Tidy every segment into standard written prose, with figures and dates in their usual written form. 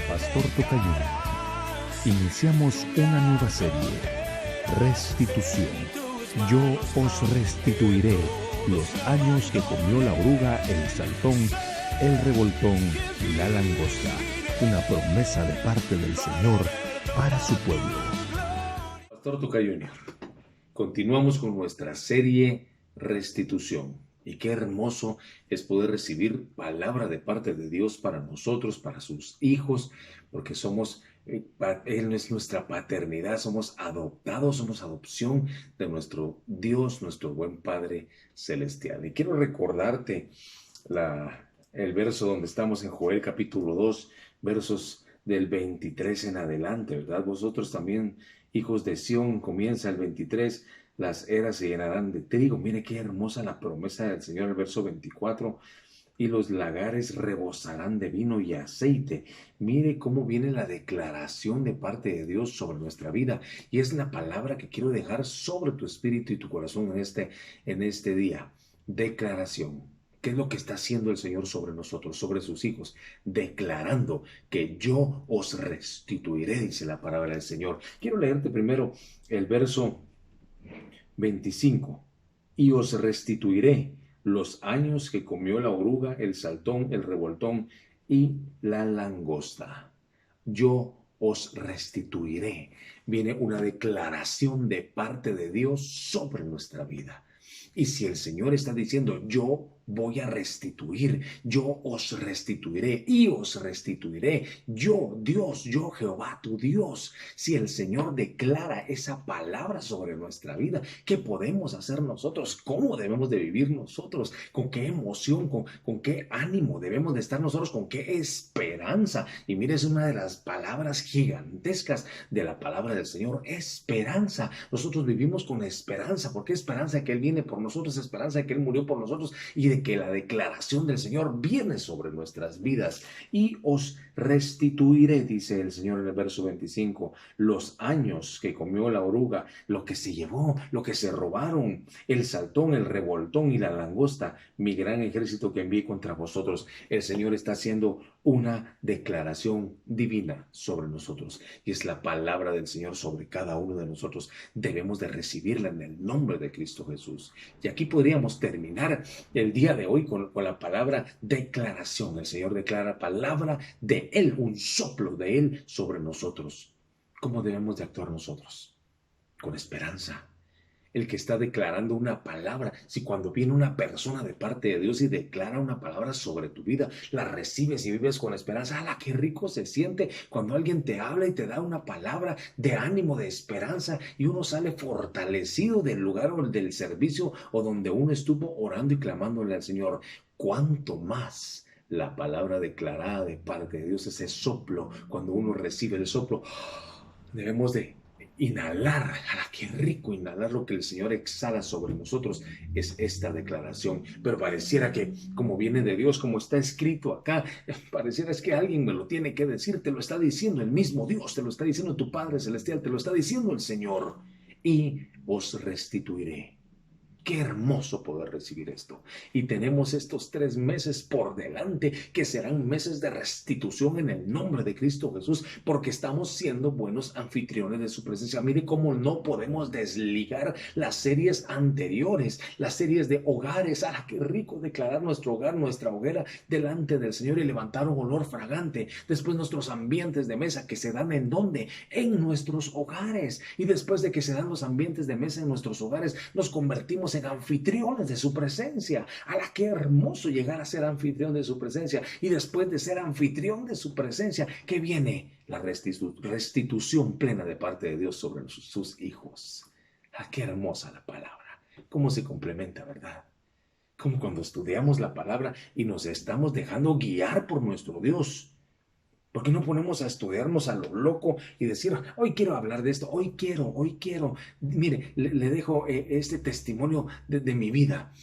Pastor Tocayuno. Iniciamos una nueva serie, Restitución. Yo os restituiré los años que comió la oruga, el saltón, el revoltón y la langosta. Una promesa de parte del Señor para su pueblo. Pastor Tocayuno, continuamos con nuestra serie Restitución. Y qué hermoso es poder recibir palabra de parte de Dios para nosotros, para sus hijos, porque Él es nuestra paternidad, somos adoptados, somos adopción de nuestro Dios, nuestro buen Padre Celestial. Y quiero recordarte el verso donde estamos en Joel capítulo 2, versos del 23 en adelante, ¿verdad? Vosotros también, hijos de Sión, comienza el 23, las eras se llenarán de trigo. Mire qué hermosa la promesa del Señor, el verso 24, y los lagares rebosarán de vino y aceite. Mire cómo viene la declaración de parte de Dios sobre nuestra vida, y es la palabra que quiero dejar sobre tu espíritu y tu corazón en este día. Declaración. ¿Qué es lo que está haciendo el Señor sobre nosotros, sobre sus hijos? Declarando que yo os restituiré, dice la palabra del Señor. Quiero leerte primero el verso 25. Y os restituiré los años que comió la oruga, el saltón, el revoltón y la langosta. Yo os restituiré. Viene una declaración de parte de Dios sobre nuestra vida. Y si el Señor está diciendo, yo voy a restituir, yo os restituiré y os restituiré, yo, Dios, yo, Jehová, tu Dios. Si el Señor declara esa palabra sobre nuestra vida, ¿qué podemos hacer nosotros? ¿Cómo debemos de vivir nosotros? ¿Con qué emoción? ¿Con qué ánimo debemos de estar nosotros? ¿Con qué esperanza? Y mire, es una de las palabras gigantescas de la palabra del Señor, esperanza. Nosotros vivimos con esperanza, porque esperanza de que Él viene por nosotros, esperanza de que Él murió por nosotros y de que la declaración del Señor viene sobre nuestras vidas. Y os restituiré, dice el Señor en el verso 25, los años que comió la oruga, lo que se llevó, lo que se robaron, el saltón, el revoltón y la langosta, mi gran ejército que envié contra vosotros. El Señor está haciendo una declaración divina sobre nosotros, y es la palabra del Señor sobre cada uno de nosotros. Debemos de recibirla en el nombre de Cristo Jesús. Y aquí podríamos terminar el día de hoy con la palabra declaración. El Señor declara palabra de Él, un soplo de Él sobre nosotros. ¿Cómo debemos de actuar nosotros? Con esperanza. El que está declarando una palabra, si cuando viene una persona de parte de Dios y declara una palabra sobre tu vida, la recibes y vives con esperanza. ¡Hala, qué rico se siente cuando alguien te habla y te da una palabra de ánimo, de esperanza, y uno sale fortalecido del lugar o del servicio o donde uno estuvo orando y clamándole al Señor! ¿Cuánto más la palabra declarada de parte de Dios, ese soplo? Cuando uno recibe el soplo, debemos de inhalar. ¡Qué rico inhalar lo que el Señor exhala sobre nosotros! Es esta declaración. Pero pareciera que, como viene de Dios, como está escrito acá, pareciera es que alguien me lo tiene que decir. Te lo está diciendo el mismo Dios, te lo está diciendo tu Padre Celestial, te lo está diciendo el Señor. Y os restituiré. Qué hermoso poder recibir esto. Y tenemos estos 3 meses por delante que serán meses de restitución en el nombre de Cristo Jesús, porque estamos siendo buenos anfitriones de su presencia. Mire cómo no podemos desligar las series anteriores, las series de hogares. Qué rico declarar nuestro hogar, nuestra hoguera delante del Señor y levantar un olor fragante. Después nuestros ambientes de mesa que se dan ¿en dónde? En nuestros hogares. Y después de que se dan los ambientes de mesa en nuestros hogares, nos convertimos en anfitriones de su presencia. Qué hermoso llegar a ser anfitrión de su presencia. Y después de ser anfitrión de su presencia, ¿qué viene? La restitución plena de parte de Dios sobre sus hijos. Qué hermosa la palabra. Cómo se complementa, ¿verdad? Como cuando estudiamos la palabra y nos estamos dejando guiar por nuestro Dios. ¿Por qué no ponemos a estudiarnos a lo loco y decir, hoy quiero hablar de esto, hoy quiero? Mire, le dejo este testimonio de mi vida.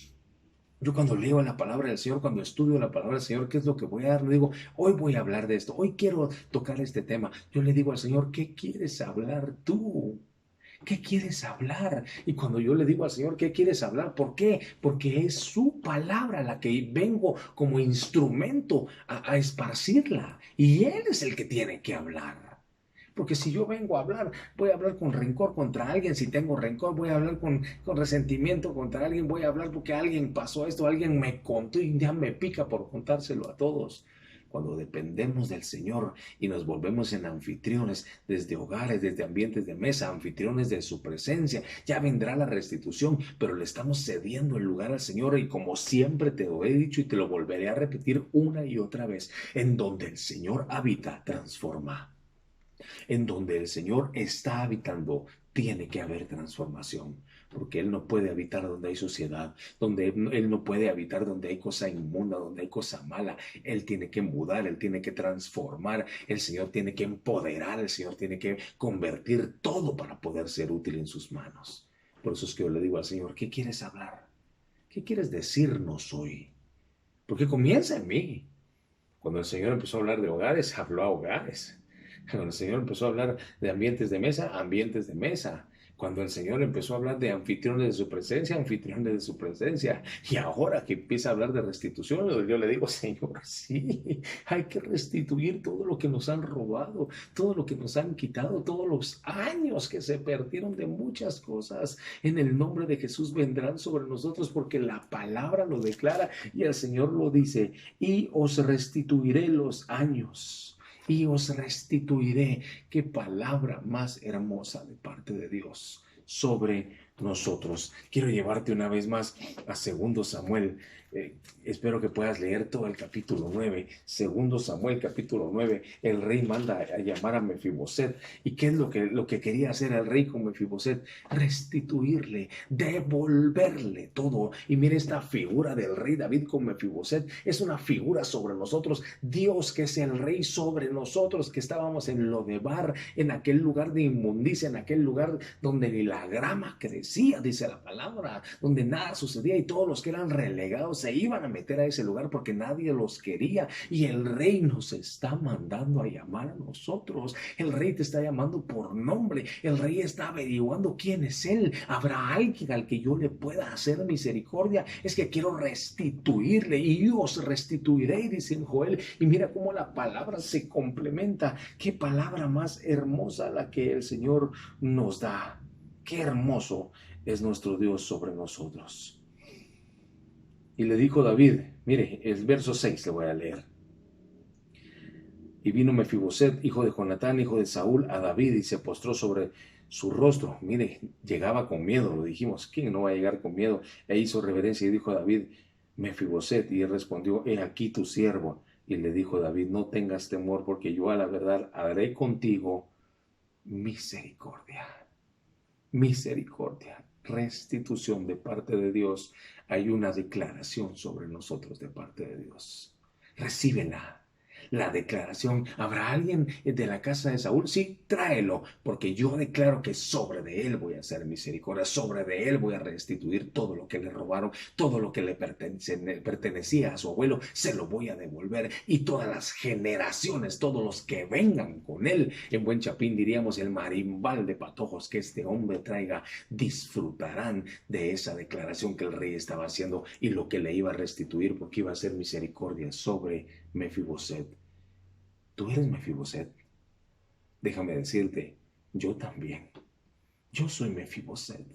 Yo cuando leo la palabra del Señor, cuando estudio la palabra del Señor, ¿qué es lo que voy a dar? Le digo, hoy voy a hablar de esto, hoy quiero tocar este tema. Yo le digo al Señor, ¿qué quieres hablar tú? ¿Qué quieres hablar? Y cuando yo le digo al Señor, ¿qué quieres hablar? ¿Por qué? Porque es su palabra la que vengo como instrumento a esparcirla. Y Él es el que tiene que hablar. Porque si yo vengo a hablar, voy a hablar con rencor contra alguien. Si tengo rencor, voy a hablar con resentimiento contra alguien. Voy a hablar porque alguien pasó esto, alguien me contó y ya me pica por contárselo a todos. Cuando dependemos del Señor y nos volvemos en anfitriones desde hogares, desde ambientes de mesa, anfitriones de su presencia, ya vendrá la restitución, pero le estamos cediendo el lugar al Señor y como siempre te lo he dicho y te lo volveré a repetir una y otra vez, en donde el Señor habita, transforma. En donde el Señor está habitando, tiene que haber transformación, porque Él no puede habitar donde hay suciedad, donde Él no puede habitar donde hay cosa inmunda, donde hay cosa mala. Él tiene que mudar, Él tiene que transformar, el Señor tiene que empoderar, el Señor tiene que convertir todo para poder ser útil en sus manos. Por eso es que yo le digo al Señor, ¿qué quieres hablar? ¿Qué quieres decirnos hoy? Porque comienza en mí. Cuando el Señor empezó a hablar de hogares, habló a hogares. Cuando el Señor empezó a hablar de ambientes de mesa, ambientes de mesa. Cuando el Señor empezó a hablar de anfitriones de su presencia, anfitriones de su presencia. Y ahora que empieza a hablar de restitución, yo le digo, Señor, sí, hay que restituir todo lo que nos han robado, todo lo que nos han quitado, todos los años que se perdieron de muchas cosas. En el nombre de Jesús vendrán sobre nosotros porque la palabra lo declara y el Señor lo dice. Y os restituiré los años. Y os restituiré. Qué palabra más hermosa de parte de Dios sobre nosotros. Quiero llevarte una vez más a 2 Samuel. Espero que puedas leer todo el capítulo 9. 2 Samuel, capítulo 9. El rey manda a llamar a Mefiboset. ¿Y qué es lo que quería hacer el rey con Mefiboset? Restituirle, devolverle todo. Y mire esta figura del rey David con Mefiboset. Es una figura sobre nosotros. Dios, que es el rey sobre nosotros, que estábamos en Lodebar, en aquel lugar de inmundicia, en aquel lugar donde ni la grama crecía, dice la palabra, donde nada sucedía y todos los que eran relegados se iban a meter a ese lugar porque nadie los quería. Y el rey nos está mandando a llamar a nosotros. El rey te está llamando por nombre. El rey está averiguando quién es él. ¿Habrá alguien al que yo le pueda hacer misericordia? Es que quiero restituirle y yo os restituiré, dice en Joel. Y mira cómo la palabra se complementa. Qué palabra más hermosa la que el Señor nos da. Qué hermoso es nuestro Dios sobre nosotros. Y le dijo David, mire, el verso 6 le voy a leer. Y vino Mefiboset, hijo de Jonatán, hijo de Saúl, a David y se postró sobre su rostro. Mire, llegaba con miedo, lo dijimos. ¿Quién no va a llegar con miedo? E hizo reverencia y dijo a David, Mefiboset, y él respondió, he aquí tu siervo. Y le dijo David, no tengas temor, porque yo a la verdad haré contigo misericordia. Misericordia, restitución de parte de Dios. Hay una declaración sobre nosotros de parte de Dios. Recíbela. La declaración, ¿habrá alguien de la casa de Saúl? Sí, tráelo, porque yo declaro que sobre de él voy a hacer misericordia, sobre de él voy a restituir todo lo que le robaron, todo lo que le pertenecía a su abuelo, se lo voy a devolver, y todas las generaciones, todos los que vengan con él, en buen chapín diríamos el marimbal de patojos que este hombre traiga, disfrutarán de esa declaración que el rey estaba haciendo y lo que le iba a restituir, porque iba a hacer misericordia sobre Mefiboset. Tú eres Mefiboset. Déjame decirte, yo también. Yo soy Mefiboset.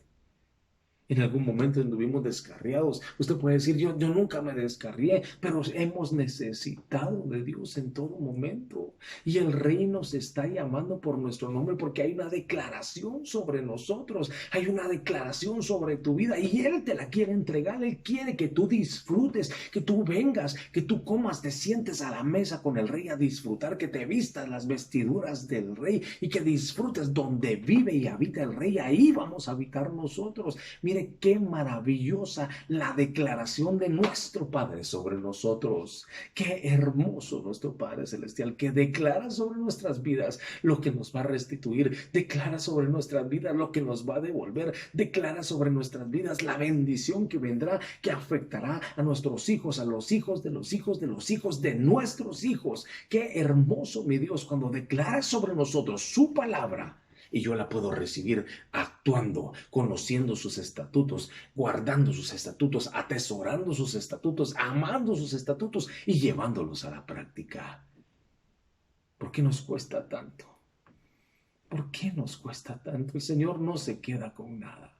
En algún momento estuvimos descarriados. Usted puede decir, yo nunca me descarrié, pero hemos necesitado de Dios en todo momento. Y el rey nos está llamando por nuestro nombre porque hay una declaración sobre nosotros. Hay una declaración sobre tu vida y Él te la quiere entregar. Él quiere que tú disfrutes, que tú vengas, que tú comas, te sientes a la mesa con el rey a disfrutar, que te vistas las vestiduras del rey y que disfrutes donde vive y habita el rey. Ahí vamos a habitar nosotros. Mire qué maravillosa la declaración de nuestro Padre sobre nosotros. Qué hermoso nuestro Padre Celestial que declara sobre nuestras vidas lo que nos va a restituir, declara sobre nuestras vidas lo que nos va a devolver, declara sobre nuestras vidas la bendición que vendrá, que afectará a nuestros hijos, a los hijos de los hijos de los hijos de nuestros hijos. Qué hermoso, mi Dios, cuando declara sobre nosotros su palabra. Y yo la puedo recibir actuando, conociendo sus estatutos, guardando sus estatutos, atesorando sus estatutos, amando sus estatutos y llevándolos a la práctica. ¿Por qué nos cuesta tanto? ¿Por qué nos cuesta tanto? El Señor no se queda con nada.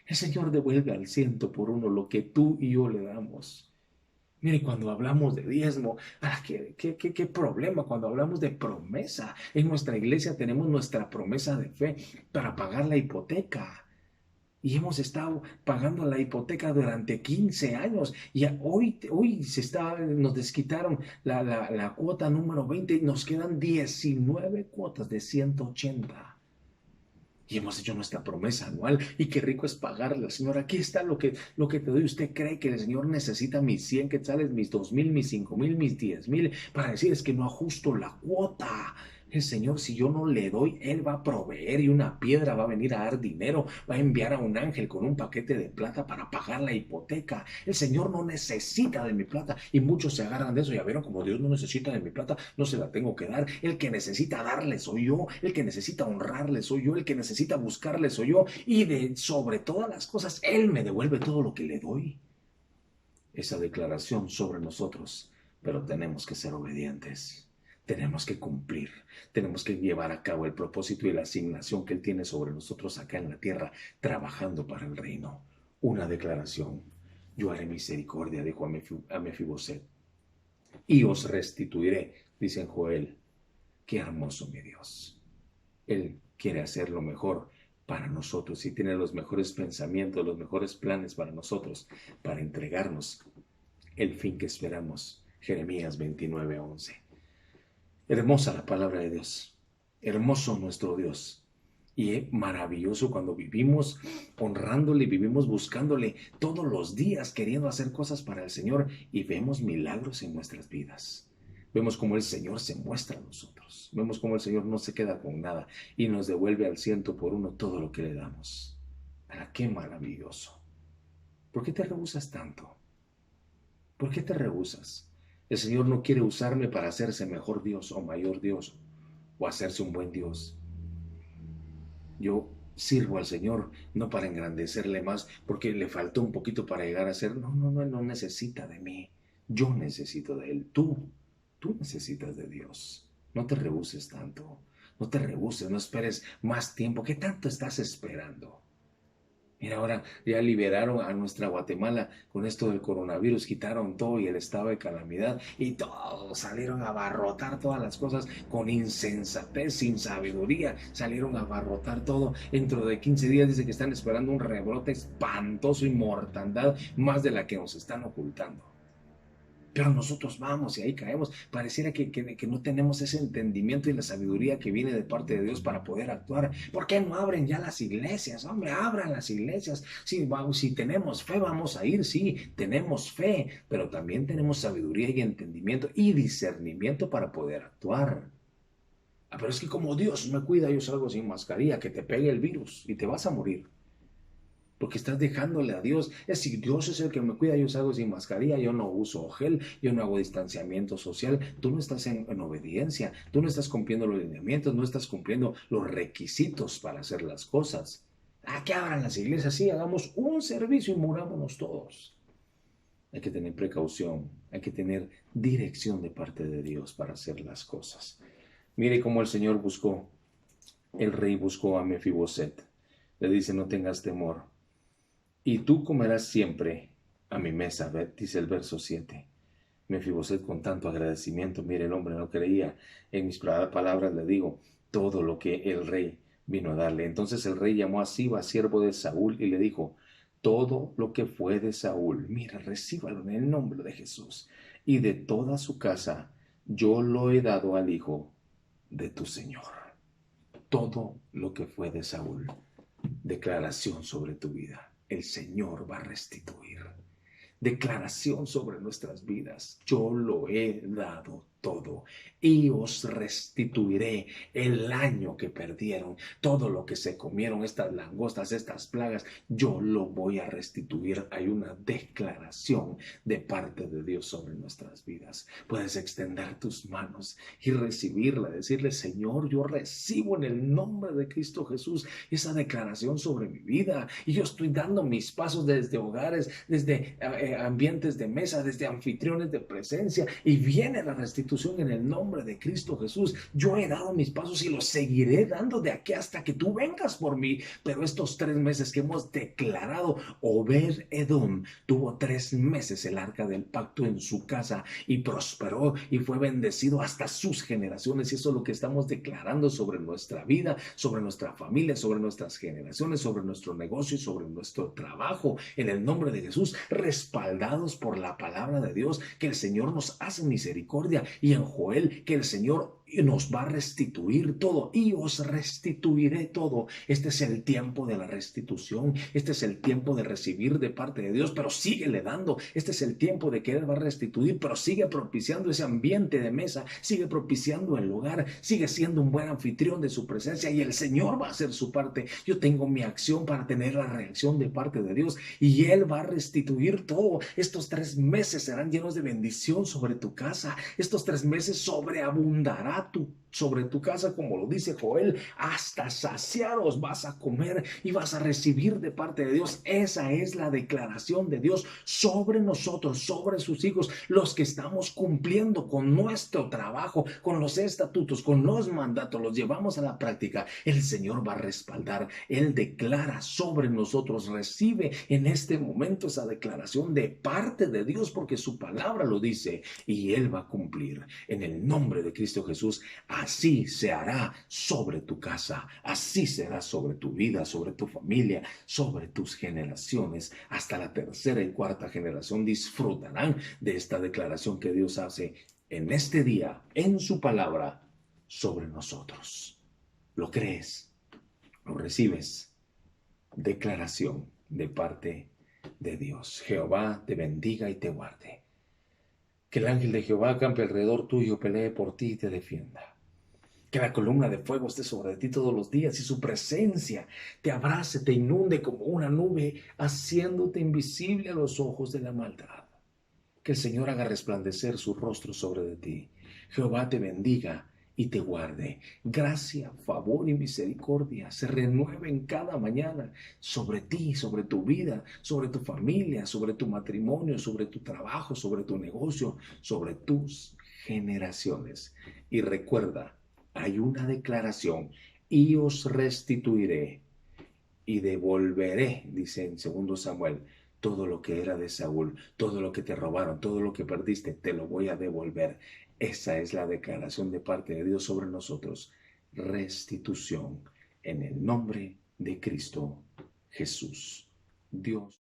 El Señor devuelve al 100 por 1 lo que tú y yo le damos. Mire, cuando hablamos de diezmo, ¿qué problema? Cuando hablamos de promesa, en nuestra iglesia tenemos nuestra promesa de fe para pagar la hipoteca. Y hemos estado pagando la hipoteca durante 15 años. Y hoy nos desquitaron la cuota número 20 y nos quedan 19 cuotas de 180. Y hemos hecho nuestra promesa anual y qué rico es pagarle al Señor. Aquí está lo que te doy. ¿Usted cree que el Señor necesita mis 100 quetzales, mis 2,000, mis 5,000, mis 10,000 para decir es que no ajusto la cuota? El Señor, si yo no le doy, Él va a proveer y una piedra va a venir a dar dinero, va a enviar a un ángel con un paquete de plata para pagar la hipoteca. El Señor no necesita de mi plata y muchos se agarran de eso. Ya vieron, como Dios no necesita de mi plata, no se la tengo que dar. El que necesita darle soy yo, el que necesita honrarle soy yo, el que necesita buscarle soy yo y sobre todas las cosas, Él me devuelve todo lo que le doy. Esa declaración sobre nosotros, pero tenemos que ser obedientes. Tenemos que cumplir, tenemos que llevar a cabo el propósito y la asignación que Él tiene sobre nosotros acá en la tierra, trabajando para el reino. Una declaración: yo haré misericordia, dijo a Mefiboset, y os restituiré, dice en Joel. Qué hermoso, mi Dios. Él quiere hacer lo mejor para nosotros y tiene los mejores pensamientos, los mejores planes para nosotros, para entregarnos el fin que esperamos. Jeremías 29:11. Hermosa la palabra de Dios, hermoso nuestro Dios, y es maravilloso cuando vivimos honrándole, vivimos buscándole todos los días, queriendo hacer cosas para el Señor y vemos milagros en nuestras vidas. Vemos cómo el Señor se muestra a nosotros, vemos cómo el Señor no se queda con nada y nos devuelve al 100 por 1 todo lo que le damos. ¿Para qué maravilloso? ¿Por qué te rehusas tanto? ¿Por qué te rehusas? El Señor no quiere usarme para hacerse mejor Dios o mayor Dios o hacerse un buen Dios. Yo sirvo al Señor no para engrandecerle más porque le faltó un poquito para llegar a ser. No, Él no necesita de mí. Yo necesito de Él. Tú necesitas de Dios. No te rehuses tanto. No te rehuses, no esperes más tiempo. ¿Qué tanto estás esperando? Mira, ahora ya liberaron a nuestra Guatemala con esto del coronavirus, quitaron todo y el estado de calamidad y todos salieron a abarrotar todas las cosas con insensatez, sin sabiduría, salieron a abarrotar todo. Dentro de 15 días dice que están esperando un rebrote espantoso y mortandad más de la que nos están ocultando. Pero nosotros vamos y ahí caemos. Pareciera que no tenemos ese entendimiento y la sabiduría que viene de parte de Dios para poder actuar. ¿Por qué no abren ya las iglesias? Hombre, abran las iglesias. Si tenemos fe, vamos a ir. Sí, tenemos fe, pero también tenemos sabiduría y entendimiento y discernimiento para poder actuar. Pero es que como Dios me cuida, yo salgo sin mascarilla, que te pegue el virus y te vas a morir. Porque estás dejándole a Dios. Es decir, Dios es el que me cuida, yo salgo sin mascarilla, yo no uso gel, yo no hago distanciamiento social. Tú no estás en obediencia, tú no estás cumpliendo los lineamientos, no estás cumpliendo los requisitos para hacer las cosas. Que abran las iglesias, sí, hagamos un servicio y murámonos todos. Hay que tener precaución, hay que tener dirección de parte de Dios para hacer las cosas. Mire cómo el rey buscó a Mefiboset. Le dice, no tengas temor. Y tú comerás siempre a mi mesa, dice el verso 7. Mefiboset con tanto agradecimiento, mire, el hombre no creía en mis palabras, le digo, todo lo que el rey vino a darle. Entonces el rey llamó a Siba, siervo de Saúl, y le dijo, todo lo que fue de Saúl, mira, recíbalo en el nombre de Jesús, y de toda su casa, yo lo he dado al hijo de tu Señor. Todo lo que fue de Saúl, declaración sobre tu vida. El Señor va a restituir. Declaración sobre nuestras vidas. Yo lo he dado todo y os restituiré el año que perdieron, todo lo que se comieron estas langostas, estas plagas, yo lo voy a restituir. Hay una declaración de parte de Dios sobre nuestras vidas. Puedes extender tus manos y recibirla, decirle: Señor, yo recibo en el nombre de Cristo Jesús esa declaración sobre mi vida, y yo estoy dando mis pasos desde hogares, desde ambientes de mesa, desde anfitriones de presencia, y viene la restitución en el nombre de Cristo Jesús. Yo he dado mis pasos y los seguiré dando de aquí hasta que tú vengas por mí. Pero estos 3 meses que hemos declarado, Obed-Edom tuvo 3 meses el arca del pacto en su casa y prosperó y fue bendecido hasta sus generaciones. Y eso es lo que estamos declarando sobre nuestra vida, sobre nuestra familia, sobre nuestras generaciones, sobre nuestro negocio y sobre nuestro trabajo. En el nombre de Jesús, respaldados por la palabra de Dios, que el Señor nos hace misericordia, y en Joel, que el Señor nos va a restituir todo y os restituiré todo. Este es el tiempo de la restitución. Este es el tiempo de recibir de parte de Dios, pero síguele dando. Este es el tiempo de que Él va a restituir, pero sigue propiciando ese ambiente de mesa, sigue propiciando el hogar, sigue siendo un buen anfitrión de su presencia, y el Señor va a hacer su parte. Yo tengo mi acción para tener la reacción de parte de Dios, y Él va a restituir todo. Estos 3 meses serán llenos de bendición sobre tu casa. Estos 3 meses sobreabundará sobre tu casa, como lo dice Joel, hasta saciaros vas a comer y vas a recibir de parte de Dios. Esa es la declaración de Dios sobre nosotros, sobre sus hijos, los que estamos cumpliendo con nuestro trabajo, con los estatutos, con los mandatos, los llevamos a la práctica. El Señor va a respaldar. Él declara sobre nosotros. Recibe en este momento esa declaración de parte de Dios, porque su palabra lo dice y Él va a cumplir. En el nombre de Cristo Jesús, así se hará sobre tu casa, así será sobre tu vida, sobre tu familia, sobre tus generaciones. Hasta la 3ª y 4ª generación disfrutarán de esta declaración que Dios hace en este día, en su palabra, sobre nosotros. ¿Lo crees? ¿Lo recibes? Declaración de parte de Dios. Jehová te bendiga y te guarde. Que el ángel de Jehová acampe alrededor tuyo, pelee por ti y te defienda. Que la columna de fuego esté sobre ti todos los días y su presencia te abrace, te inunde como una nube, haciéndote invisible a los ojos de la maldad. Que el Señor haga resplandecer su rostro sobre de ti. Jehová te bendiga y te guarde. Gracia, favor y misericordia se renueven cada mañana sobre ti, sobre tu vida, sobre tu familia, sobre tu matrimonio, sobre tu trabajo, sobre tu negocio, sobre tus generaciones. Y recuerda, hay una declaración: y os restituiré y devolveré, dice en 2 Samuel, todo lo que era de Saúl, todo lo que te robaron, todo lo que perdiste, te lo voy a devolver. Esa es la declaración de parte de Dios sobre nosotros. Restitución en el nombre de Cristo Jesús. Dios.